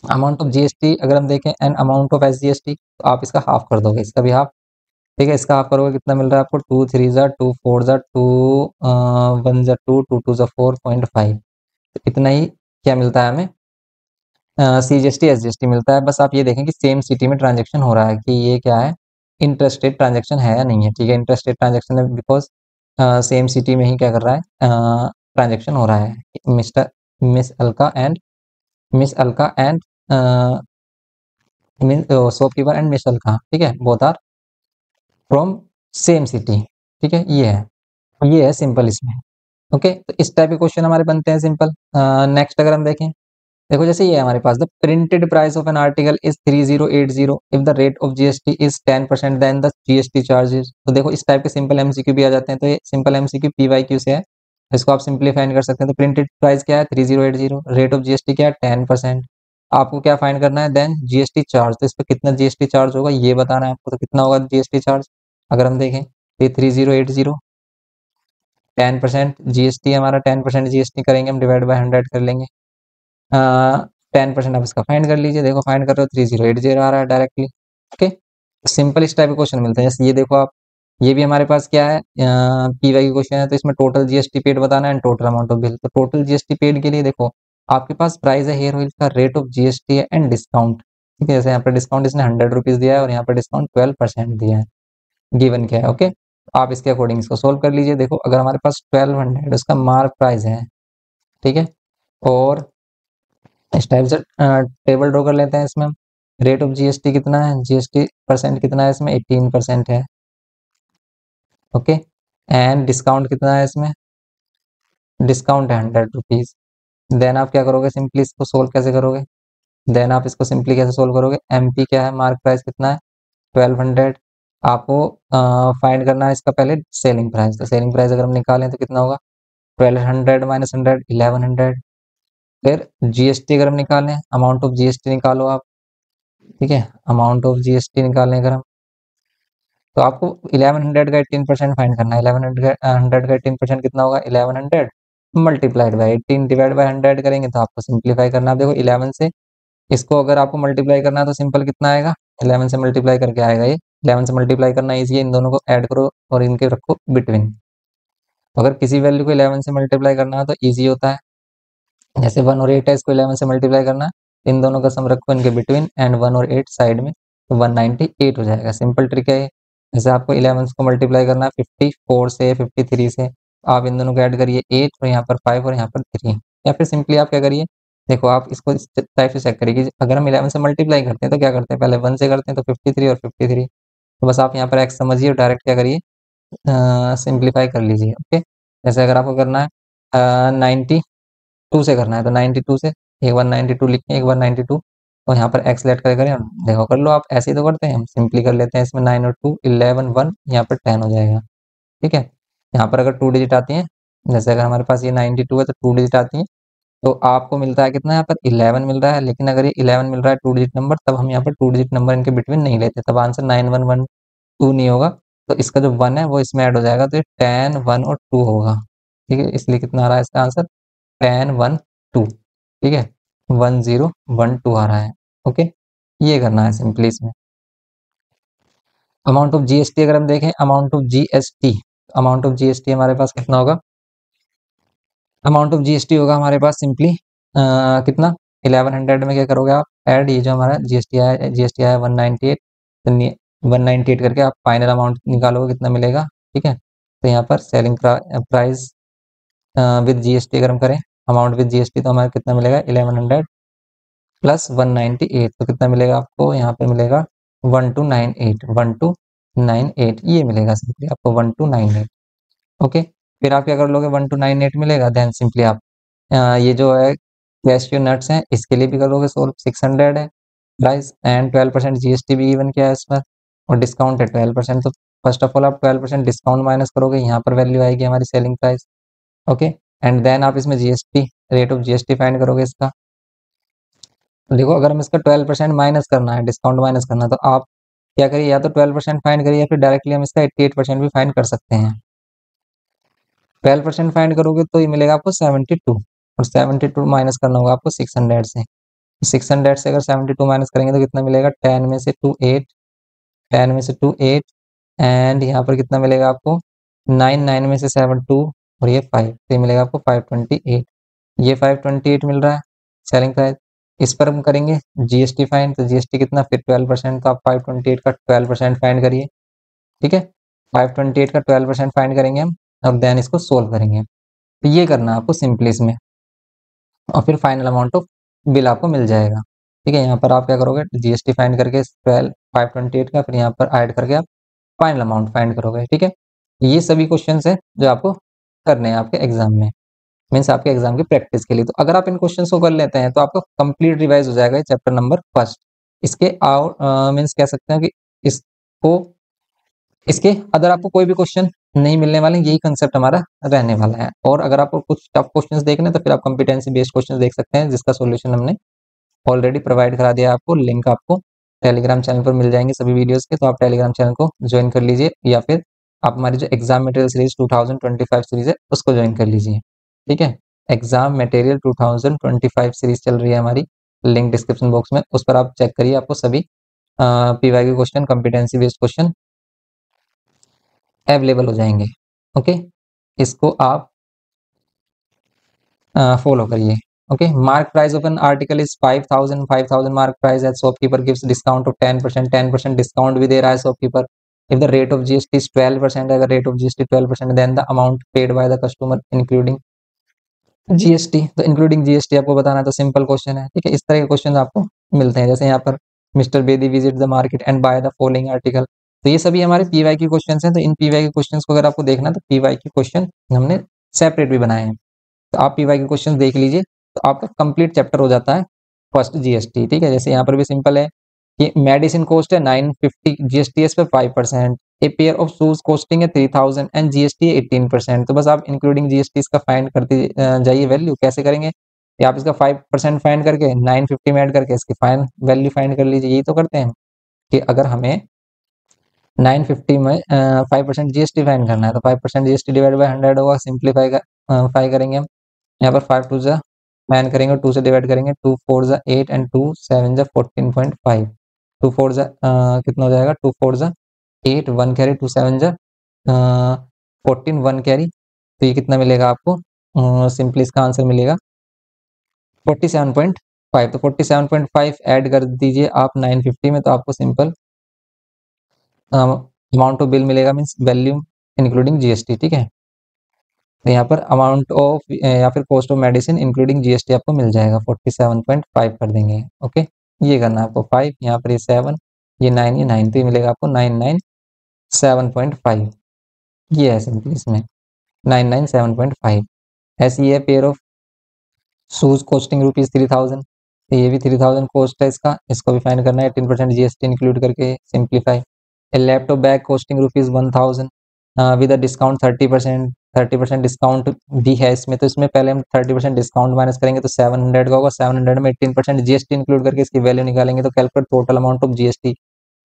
A: अमाउंट ऑफ जीएसटी अगर हम देखें एंड अमाउंट ऑफ एसजीएसटी, तो आप इसका हाफ कर दोगे, इसका भी हाफ, ठीक है, इसका हाफ करोगे कितना मिल रहा है आपको 2 3 2 4 2 1 2 2 2 4.5, इतना ही क्या मिलता है हमें सीजीएसटी एसजीएसटी मिलता है। बस आप ये देखें कि सेम सिटी में ट्रांजेक्शन हो रहा है कि ये क्या है, इंटरस्टेट ट्रांजेक्शन है या नहीं है, ठीक है, इंटरस्टेट ट्रांजेक्शन है बिकॉज सेम सिटी में ही क्या कर रहा है ट्रांजेक्शन हो रहा है। Miss Alka and shopkeeper and miss Alka, ठीक है, both are from same city, ठीक है, ये है सिंपल इसमें। ओके, तो इस टाइप के क्वेश्चन हमारे बनते हैं सिंपल। नेक्स्ट अगर हम देखें देखो जैसे ये है हमारे पास, the printed price of an article is 3080 if the rate of GST is 10% then the GST charges. तो देखो इस टाइप के सिंपल एमसीक्यू भी आ जाते हैं, तो ये सिंपल एमसीक्यू पीवाईक्यू से है, इसको आप सिंप्लीफाइन कर सकते हैं। तो प्रिंटेड प्राइस क्या है 3080, रेट ऑफ जीएसटी क्या है 10%, आपको क्या फाइंड करना है देन जीएसटी चार्ज, तो इस पर कितना जीएसटी चार्ज होगा ये बताना है आपको। तो कितना होगा जीएसटी चार्ज, अगर हम देखें ये 3080 10% जीएसटी, हमारा 10% जीएसटी करेंगे हम, डिवाइड बाय 100 कर लेंगे, 10% आप इसका फाइंड कर लीजिए। देखो फाइंड कर रहे हो 3080 आ रहा है डायरेक्टली। ओके, सिंपल इस टाइप के क्वेश्चन मिलते हैं। जैसे ये देखो आप, ये भी हमारे पास क्या है पीवाई की क्वेश्चन है, तो इसमें टोटल जीएसटी पेड बताना है, टोटल अमाउंट ऑफ बिल। तो टोटल जीएसटी पेड के लिए देखो आपके पास प्राइस है हेयर ऑयल का, रेट ऑफ जीएसटी है एंड डिस्काउंट। ठीक है, जैसे यहाँ पर डिस्काउंट इसने 100 रुपीज दिया है और यहाँ पर डिस्काउंट 12% दिया है, गिवन क्या है। ओके, आप इसके अकॉर्डिंग इसको सोल्व कर लीजिए। देखो अगर हमारे पास 1200 उसका मार्क प्राइस है, ठीक है, और इस टाइप से टेबल ड्रॉ कर लेते हैं इसमें हम। रेट ऑफ जीएसटी कितना है, जीएसटी परसेंट कितना है इसमें 18% है। ओके, एंड डिस्काउंट कितना है इसमें, डिस्काउंट है 100 रुपीज। देन आप क्या करोगे, सिंपली इसको सोल्व कैसे करोगे, देन आप इसको सिंपली कैसे सोल्व करोगे, एमपी क्या है, मार्क प्राइस कितना है 1200, आपको फाइंड करना है इसका पहले सेलिंग प्राइस। तो सेलिंग प्राइस अगर हम निकालें तो कितना होगा 1200 माइनस 100 1100। फिर जीएसटी अगर हम निकालें, अमाउंट ऑफ जीएसटी निकालो आप, ठीक है, अमाउंट ऑफ जीएसटी निकालें अगर हम, तो आपको 1100 का 18% फाइंड करना है। 1100 का 18% कितना होगा 1100 मल्टीप्लाइड बाई 18 डिवाइड बाई 100 करेंगे तो आपको सिंप्लीफाई करना है। देखो 11 से इसको अगर आपको मल्टीप्लाई करना है तो सिंपल कितना आएगा, 11 से मल्टीप्लाई करके आएगा ये, 11 से मल्टीप्लाई करना ईजी है, इन दोनों को ऐड करो और इनके रखो बिटवीन। अगर किसी वैल्यू को 11 से मल्टीप्लाई करना है तो ईजी होता है, जैसे 1 और 8 है, इसको 11 से मल्टीप्लाई करना है, इन दोनों का सम रखो इनके बिटवीन एंड 1 और 8 साइड में, तो 198 हो जाएगा। सिंपल ट्रिक है ये। जैसे आपको 11 को मल्टीप्लाई करना है 54 से 53 से, आप इन दोनों को ऐड करिए 8 और यहाँ पर 5 और यहाँ पर 3, या फिर सिंपली आप क्या करिए, देखो आप इसको इस टाइप से चेक करिए कि अगर हम 11 से मल्टीप्लाई करते हैं तो क्या करते हैं, पहले 1 से करते हैं तो 53 और 53, तो बस आप यहाँ पर x समझिए और डायरेक्ट क्या करिए सिंप्लीफाई कर लीजिए। ओके, जैसे अगर आपको करना है 92 से करना है तो 92 से एक बार 92 लिखें, एक बार 92 और यहाँ पर एक्स लेट करें, देखो कर लो आप, ऐसे ही तो करते हैं हम, सिंपली कर लेते हैं इसमें 9 और 2 11 1 यहाँ पर 10 हो जाएगा। ठीक है, यहाँ पर अगर 2 डिजिट आती हैं, जैसे अगर हमारे पास ये 92 है तो 2 डिजिट आती हैं, तो आपको मिलता है कितना, यहाँ पर 11 मिल रहा है, लेकिन अगर ये 11 मिल रहा है 2 डिजिट नंबर, तब हम यहाँ पर 2 डिजिट नंबर इनके बिटवीन नहीं लेते, तब आंसर 9112 नहीं होगा, तो इसका जो 1 है वो इसमें ऐड हो जाएगा, तो ये 10 1 और 2 होगा। ठीक है, इसलिए कितना आ रहा है इसका आंसर 10 1 2, ठीक है, 1012 आ रहा है। ओके, ये करना है सिंपली इसमें। अमाउंट ऑफ जीएसटी अगर हम देखें, amount of GST, amount of GST हमारे पास कितना होगा, अमाउंट ऑफ जीएसटी होगा हमारे पास सिंपली कितना 1100 में क्या करोगे आप ऐड, ये जो हमारा जीएसटी आया 198, तो 198 करके आप फाइनल अमाउंट निकालोगे कितना मिलेगा। ठीक है, तो यहाँ पर सेलिंग प्राइस विद जीएसटी अगर हम करें, अमाउंट विद जीएसटी, तो हमारा कितना मिलेगा 1100 प्लस 198, तो कितना मिलेगा आपको, यहाँ पे मिलेगा 1298 ये मिलेगा सिंपली आपको 1298। ओके, फिर आप क्या कर लोगे, 1298 मिलेगा, देन सिंपली आप ये जो है कैशियो नट्स हैं इसके लिए भी करोगे सोल्व, 600 है प्राइस एंड 12% जीएसटी भी गिवन किया है इस पर, और डिस्काउंट है 12%, तो फर्स्ट ऑफ ऑल आप 12% डिस्काउंट माइनस करोगे, यहाँ पर वैल्यू आएगी हमारी selling price. Okay, and then आप इसमें GST, rate of GST find करोगे इसका। देखो अगर हम इसका 12% माइनस करना है, डिस्काउंट माइनस करना है, तो आप क्या करिए, या तो 12% फाइंड करिए या फिर डायरेक्टली हम इसका 88% भी फाइंड कर सकते हैं। 12% फाइंड करोगे तो ये मिलेगा आपको 72, और 72 माइनस करना होगा आपको 600 से, 600 से अगर 72 माइनस करेंगे तो कितना मिलेगा, 10 में से 2 8, 10 में से 2 8, एंड यहाँ पर कितना मिलेगा आपको 9, 9 में से 7 2 और ये 5, तो ये मिलेगा आपको 528, ये 528 मिल रहा है सेलिंग प्राइस। इस पर हम करेंगे जीएसटी फाइन, तो जीएसटी कितना फिर 12%, तो आप 528 का 12% फाइंड करिए। ठीक है, 528 का 12% फाइंड करेंगे हम, और देन इसको सोल्व करेंगे, तो ये करना है आपको सिंपली इसमें, और फिर फाइनल अमाउंट ऑफ बिल आपको मिल जाएगा। ठीक है, यहाँ पर आप क्या करोगे, जीएसटी फाइंड करके 528 का फिर यहाँ पर ऐड करके आप फाइनल अमाउंट फाइंड करोगे। ठीक है, ये सभी क्वेश्चंस है जो आपको करने हैं आपके एग्जाम में। मीन्स आपके एग्जाम की प्रैक्टिस के लिए। तो अगर आप इन क्वेश्चंस को कर लेते हैं तो आपका कंप्लीट रिवाइज हो जाएगा चैप्टर नंबर फर्स्ट। इसके मीन्स कह सकते हैं कि इसको इसके अगर आपको कोई भी क्वेश्चन नहीं मिलने वाले, यही कंसेप्ट हमारा रहने वाला है। और अगर आपको कुछ टफ क्वेश्चंस देखने तो फिर आप कॉम्पिटेंसी बेस्ड क्वेश्चंस देख सकते हैं, जिसका सॉल्यूशन हमने ऑलरेडी प्रोवाइड करा दिया है आपको। लिंक आपको टेलीग्राम चैनल पर मिल जाएंगे सभी वीडियोस के, तो आप टेलीग्राम चैनल को ज्वाइन कर लीजिए, या फिर आप हमारी जो एग्जाम मटेरियल सीरीज 2025 सीरीज है उसको ज्वाइन कर लीजिए। ठीक है, एग्जाम मटेरियल 2025 सीरीज चल रही है हमारी, लिंक डिस्क्रिप्शन बॉक्स में, उस पर आप चेक करिए, आपको सभी PYQ question, competency based question available हो जाएंगे। ओके, इसको आप फॉलो करिए। Okay, mark price of an article is 5000 mark price at shopkeeper gives discount of 10% discount भी दे रहा है shopkeeper. If the rate of GST is 12%, अगर rate of GST 12%, then the amount paid by the customer including GST. तो including GST आपको बताना है, तो सिंपल क्वेश्चन है। ठीक है, इस तरह के क्वेश्चन आपको मिलते हैं, जैसे यहाँ पर mister Bedi visit the market and by the following article. तो ये सभी हमारे पीवाईक्यू क्वेश्चंस हैं। तो इन पीवाईक्यू क्वेश्चंस को अगर आपको देखना है तो पीवाईक्यू क्वेश्चन हमने सेपरेट भी बनाए हैं, तो आप पीवाईक्यू क्वेश्चन देख लीजिए, तो आपका कंप्लीट चैप्टर हो जाता है फर्स्ट जीएसटी। ठीक है, जैसे यहाँ पर भी सिंपल है कि मेडिसिन कॉस्ट है 950, जीएसटी इस पे 5%, a pair of shoes costing है 3000 एंड जीएसटी 18%। तो बस आप इंक्लूडिंग जीएसटी इसका फाइंड करते जाइए वैल्यू। कैसे करेंगे, या आप इसका 5% फाइंड करके 950 में ऐड करके इसकी फाइन वैल्यू फाइंड कर लीजिए। यही तो करते हैं कि अगर हमें 950 में 5% जीएसटी फाइंड करना है, तो 5% जीएसटी डिवाइड बाय 100 होगा। सिंप्लीफाई फाई करेंगे हम, यहाँ पर 5 टू जा मैन करेंगे, 2 से डिवाइड करेंगे, 2 4 जा 8 एंड 2 7 जा 14.5। 2 4 जा कितना हो जाएगा, 2 4 जा 8, 1 कैरी, 2 7 जा 14, 1 कैरी, तो ये कितना मिलेगा आपको, सिंपली इसका आंसर मिलेगा 47.5। तो 47.5 ऐड कर दीजिए आप 950 में, तो आपको सिंपल अमाउंट ऑफ बिल मिलेगा, मीन्स वैल्यू इंक्लूडिंग जीएसटी। ठीक है, तो यहाँ पर अमाउंट ऑफ या फिर cost of medicine including GST आपको मिल जाएगा 47.5 कर देंगे। ओके, ये करना है आपको 5, यहाँ पर ये 7, ये 9, ये 9, तो ये मिलेगा आपको 997.5। ये है सिंपल इसमें 997.5। ऐसी है pair of shoes costing rupees 3000, तो ये भी 3000 कॉस्ट है इसका, इसको भी फाइन करना है 18% जीएसटी इंक्लूड करके। Simplify, A laptop bag costing rupees 1000 with a discount 30% discount भी है इसमें, तो इसमें पहले हम 30% डिस्काउंट माइनस करेंगे तो 700 का होगा। 700 में 18% जीएसटी इंक्लूड करके इसकी वैल्यू निकालेंगे, तो calculate total amount of GST.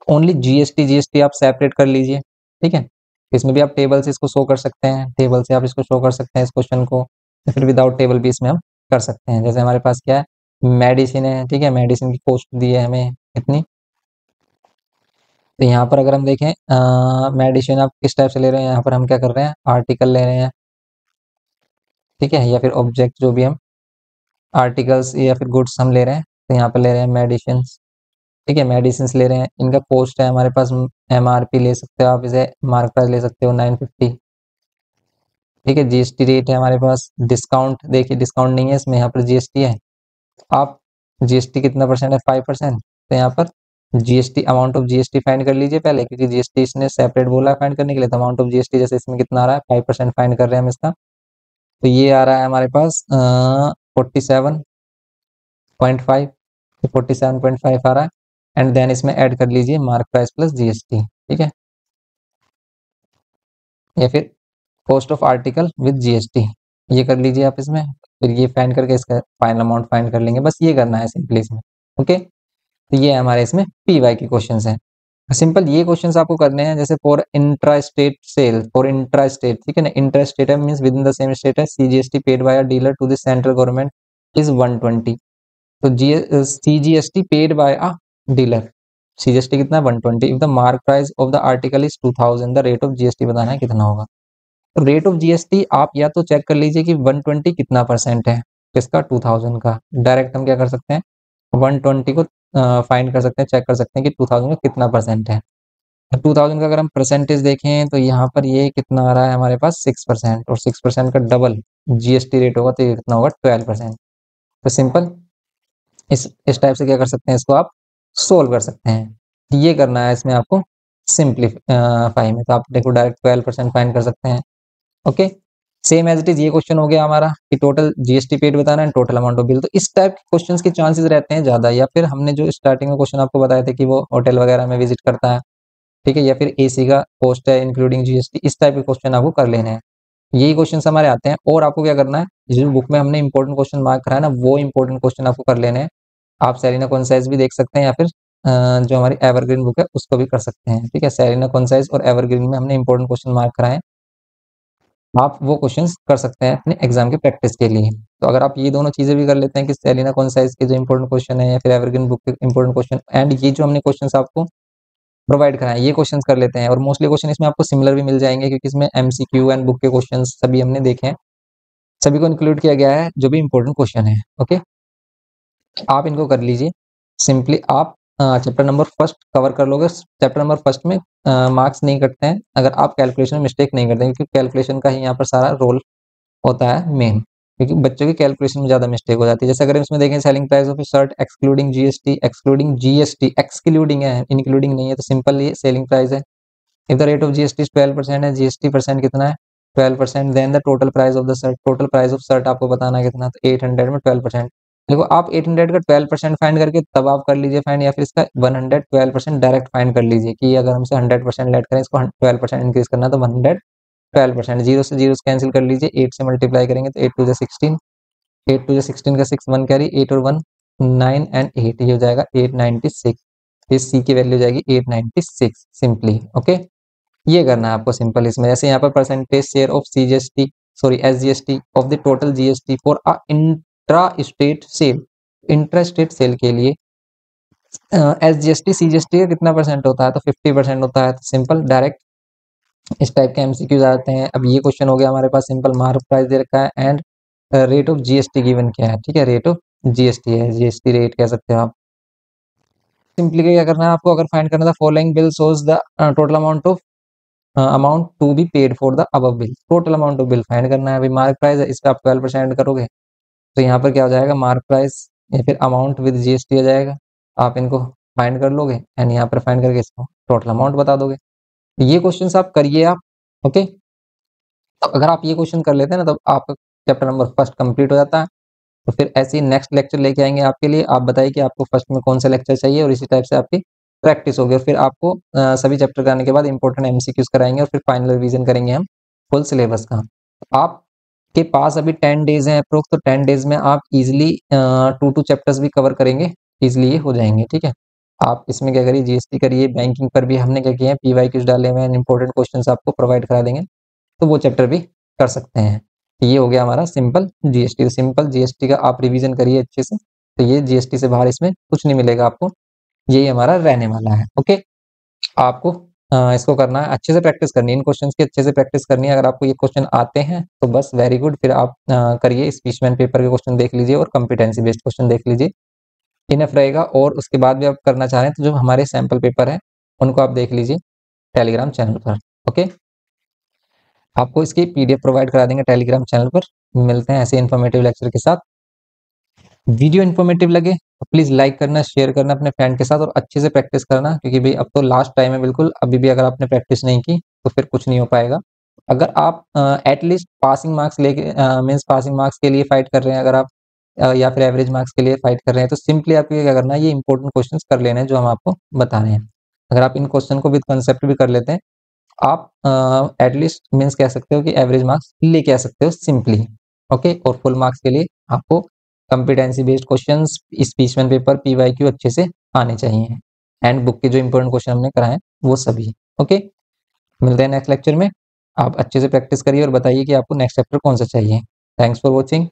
A: Only GST आप सेपरेट कर लीजिए। ठीक है, इसमें भी आप टेबल से इसको शो कर सकते हैं, टेबल से आप इसको शो कर सकते हैं इस क्वेश्चन को, या फिर विदाउट टेबल भी इसमें हम कर सकते हैं। जैसे हमारे पास क्या है, मेडिसिन है। ठीक है, मेडिसिन की कॉस्ट दी है हमें इतनी, तो यहाँ पर अगर हम देखें मेडिसिन आप किस टाइप से ले रहे हैं, यहाँ पर हम क्या कर रहे हैं, आर्टिकल ले रहे हैं। ठीक है, या फिर ऑब्जेक्ट, जो भी हम आर्टिकल्स या फिर गुड्स हम ले रहे हैं, तो यहाँ पर ले रहे हैं मेडिसिन। ठीक है, मेडिसिन ले रहे हैं, इनका कॉस्ट है हमारे पास एमआरपी ले सकते हो आप, इसे मार्क प्राइस ले सकते हो 950। ठीक है, जीएसटी रेट है हमारे पास, डिस्काउंट देखिए डिस्काउंट नहीं है इसमें, यहाँ पर जीएसटी है। आप जीएसटी कितना परसेंट है, 5%, तो यहाँ पर GST amount of GST find कर लीजिए पहले, क्योंकि जीएसटी इसने सेपरेट बोला है फाइंड करने के लिए। तो अमाउंट ऑफ जीएसटी जैसे इसमें कितना आ रहा है, 5% फाइंड कर रहे हैं हम इसका, तो ये आ रहा है हमारे पास 47.5, 47.5 आ रहा है। एंड देन इसमें ऐड कर लीजिए मार्क प्राइस प्लस जीएसटी। ठीक है, या फिर cost of article with GST, ये कर लीजिए आप इसमें, फिर ये फाइंड करके इसका फाइनल अमाउंट फाइंड कर लेंगे। बस ये करना है सिंपली इसमें। ओके, तो ये हमारे इसमें पीवाई के क्वेश्चंस हैं। सिंपल ये क्वेश्चंस आपको करने हैं, जैसे for intra state sale, for intra state. ठीक है ना, इंट्रा स्टेट है means within the same state है, CGST paid by a dealer to the central government is 120। तो CGST paid by a dealer, CGST कितना है 120। If the mark price of the article is 2000, the rate of GST बताना है कितना होगा। तो rate of GST आप या तो चेक कर लीजिए कि 120 कितना परसेंट है किसका, 2000 का। डायरेक्ट हम क्या कर सकते हैं, 120 को फाइंड कर सकते हैं, चेक कर सकते हैं कि 2000 का कितना परसेंट है। 2000 का अगर हम परसेंटेज देखें तो यहाँ पर ये कितना आ रहा है हमारे पास 6%, और 6% का डबल जीएसटी रेट होगा तो ये कितना होगा 12%। तो सिंपल इस टाइप से क्या कर सकते हैं, इसको आप सोल्व कर सकते हैं। ये करना है इसमें आपको सिंप्लीफाई में, तो आप देखो डायरेक्ट 12% फाइंड कर सकते हैं। Okay, same as it is ये क्वेश्चन हो गया हमारा कि टोटल जीएसटी पेड बताना है, टोटल अमाउंट ऑफ बिल। तो इस टाइप के क्वेश्चंस के चांसेस रहते हैं ज्यादा, या फिर हमने जो स्टार्टिंग में क्वेश्चन आपको बताया था कि वो होटल वगैरह में विजिट करता है, ठीक है, या फिर एसी का कॉस्ट है इंक्लूडिंग जीएसटी, इस टाइप के क्वेश्चन आपको कर लेने हैं। यही क्वेश्चन हमारे आते हैं। और आपको क्या करना है, जिस बुक में हमने इंपॉर्टेंट क्वेश्चन मार्क करा है ना, वो इंपॉर्टेंट क्वेश्चन आपको कर लेने हैं। आप सेलिना कॉन्साइज भी देख सकते हैं, या फिर जो हमारी एवरग्रीन बुक है उसको भी कर सकते हैं, ठीक है। सेलिना कॉन्साइज और एवरग्रीन में हमने इंपॉर्टेंट क्वेश्चन मार्क कराए, आप वो क्वेश्चंस कर सकते हैं अपने एग्जाम के प्रैक्टिस के लिए। तो अगर आप ये दोनों चीजें भी कर लेते हैं कि सेलिना कॉन्साइज के जो इंपॉर्टेंट क्वेश्चन है या फिर एवरग्रीन बुक के इंपॉर्टेंट क्वेश्चन, एंड ये जो हमने क्वेश्चंस आपको प्रोवाइड कराए ये क्वेश्चंस कर लेते हैं, और मोस्टली क्वेश्चन इसमें आपको सिमिलर भी मिल जाएंगे क्योंकि इसमें एमसीक्यू एंड बुक के क्वेश्चंस सभी हमने देखे हैं, सभी को इंक्लूड किया गया है जो भी इंपॉर्टेंट क्वेश्चन है। ओके, आप इनको कर लीजिए। सिंपली आप चैप्टर नंबर फर्स्ट कवर कर लोगे। चैप्टर नंबर फर्स्ट में मार्क्स नहीं कटते हैं अगर आप कैलकुलेशन में मिस्टेक नहीं करते, क्योंकि कैलकुलेशन का ही यहाँ पर सारा रोल होता है मेन, क्योंकि बच्चों की कैलकुलेशन में ज्यादा मिस्टेक हो जाती है। जैसे अगर इसमें देखें selling price of shirt excluding GST, excluding है, इंक्लूडिंग नहीं है, तो सिंपल ये सेलिंग प्राइस है। If the rate of GST 12% है, जीएसटी परसेंट कितना है 12%, then the total price of the shirt, total price of shirt आपको बताना है कितना, तो 800 में 12%। देखो आप 800 का 12% फाइंड करके तब आप कर लीजिए फाइंड, या फिर इसका 112% डायरेक्ट फाइंड कर लीजिए कि अगर हमसे 100% लेट करें, इसको 12% इंक्रीज करना है तो 112%। जीरो से जीरो कैंसिल कर लीजिए, 8 से मल्टीप्लाई करेंगे तो 8 टू जा 16, 8 टू जा 16 का 6 1 कैरी, 8 और 1 9 एंड 8, ये हो जाएगा 896। इस सी की वैल्यू जाएगी 896 सिंपली। ओके, ये करना है आपको सिंपल। इसमें जैसे यहाँ पर percentage share of CGST, sorry SGST of the total GST for a intra state sale, intra state sale के लिए एसजीएसटी सीजीएसटी का कितना परसेंट होता है, तो 50% होता है। तो सिंपल डायरेक्ट इस टाइप के एमसीक्यूज आते हैं। अब ये क्वेश्चन हो गया हमारे पास, सिंपल मार्क प्राइस दे रखा है and rate of GST given क्या है, ठीक है, रेट ऑफ जीएसटी है, जीएसटी रेट कह सकते हो आप। सिंपली क्या करना है आपको, अगर फाइंड करना था following bill shows the total amount of amount to be paid for the above bill, total amount of bill find करना है। अभी मार्क प्राइस है, इस पर आप 12% करोगे तो यहाँ पर क्या हो जाएगा, मार्क प्राइस या फिर अमाउंट विद जीएसटी आ जाएगा। आप इनको फाइंड कर लोगे एंड यहाँ पर फाइंड करके इसको टोटल अमाउंट बता दोगे। ये क्वेश्चन आप करिए आप। ओके, तो अगर आप ये क्वेश्चन कर लेते हैं ना, तो आपका चैप्टर नंबर फर्स्ट कंप्लीट हो जाता है। तो फिर ऐसे ही नेक्स्ट लेक्चर लेके आएंगे आपके लिए। आप बताइए कि आपको फर्स्ट में कौन सा लेक्चर चाहिए, और इसी टाइप से आपकी प्रैक्टिस होगी। और फिर आपको सभी चैप्टर कराने के बाद इंपॉर्टेंट एमसीक्यूज कराएंगे, और फिर फाइनल रिवीजन करेंगे हम फुल सिलेबस का। आपके पास अभी 10 डेज हैं अप्रोक्स, तो 10 डेज में आप इजिली 2 चैप्टर्स भी कवर करेंगे, इजिली ये हो जाएंगे, ठीक है। आप इसमें क्या करिए, जीएसटी करिए, बैंकिंग पर भी हमने क्या किया है, पीवाईक्यूज डाले हुए हैं, इंपॉर्टेंट क्वेश्चंस आपको प्रोवाइड करा देंगे, तो वो चैप्टर भी कर सकते हैं। ये हो गया हमारा सिंपल जीएसटी। तो सिंपल जीएसटी का आप रिवीजन करिए अच्छे से, तो ये जीएसटी से बाहर इसमें कुछ नहीं मिलेगा आपको, यही हमारा रहने वाला है। ओके, आपको इसको करना है, अच्छे से प्रैक्टिस करनी है, इन क्वेश्चंस की अच्छे से प्रैक्टिस करनी है। अगर आपको ये क्वेश्चन आते हैं तो बस वेरी गुड, फिर आप करिए, स्पीचमैन पेपर के क्वेश्चन देख लीजिए और कॉम्पिटेंसी बेस्ड क्वेश्चन देख लीजिए, इनफ रहेगा। और उसके बाद भी आप करना चाह रहे हैं तो जो हमारे सैम्पल पेपर है उनको आप देख लीजिए टेलीग्राम चैनल पर। ओके, आपको इसकी पीडीएफ प्रोवाइड करा देंगे टेलीग्राम चैनल पर। मिलते हैं ऐसे इन्फॉर्मेटिव लेक्चर के साथ। वीडियो इन्फॉर्मेटिव लगे तो प्लीज लाइक करना, शेयर करना अपने फ्रेंड के साथ, और अच्छे से प्रैक्टिस करना, क्योंकि भाई अब तो लास्ट टाइम है बिल्कुल। अभी भी अगर आपने प्रैक्टिस नहीं की तो फिर कुछ नहीं हो पाएगा। अगर आप एटलीस्ट पासिंग मार्क्स लेके मीन्स पासिंग मार्क्स के लिए फाइट कर रहे हैं, अगर आप या फिर एवरेज मार्क्स के लिए फाइट कर रहे हैं, तो सिंपली आपको क्या करना है, ये इंपॉर्टेंट क्वेश्चन कर लेने हैं जो हम आपको बता रहे हैं। अगर आप इन क्वेश्चन को विद कंसेप्ट भी कर लेते हैं, आप एटलीस्ट मीन्स कह सकते हो कि एवरेज मार्क्स लेके आ सकते हो सिंपली। ओके, और फुल मार्क्स के लिए आपको competency based questions, specimen paper, PYQ अच्छे से आने चाहिए, एंड बुक के जो इंपॉर्टेंट क्वेश्चन हमने कराए वो सभी। ओके, मिलते हैं नेक्स्ट लेक्चर में। आप अच्छे से प्रैक्टिस करिए और बताइए कि आपको नेक्स्ट चैप्टर कौन सा चाहिए। Thanks for watching.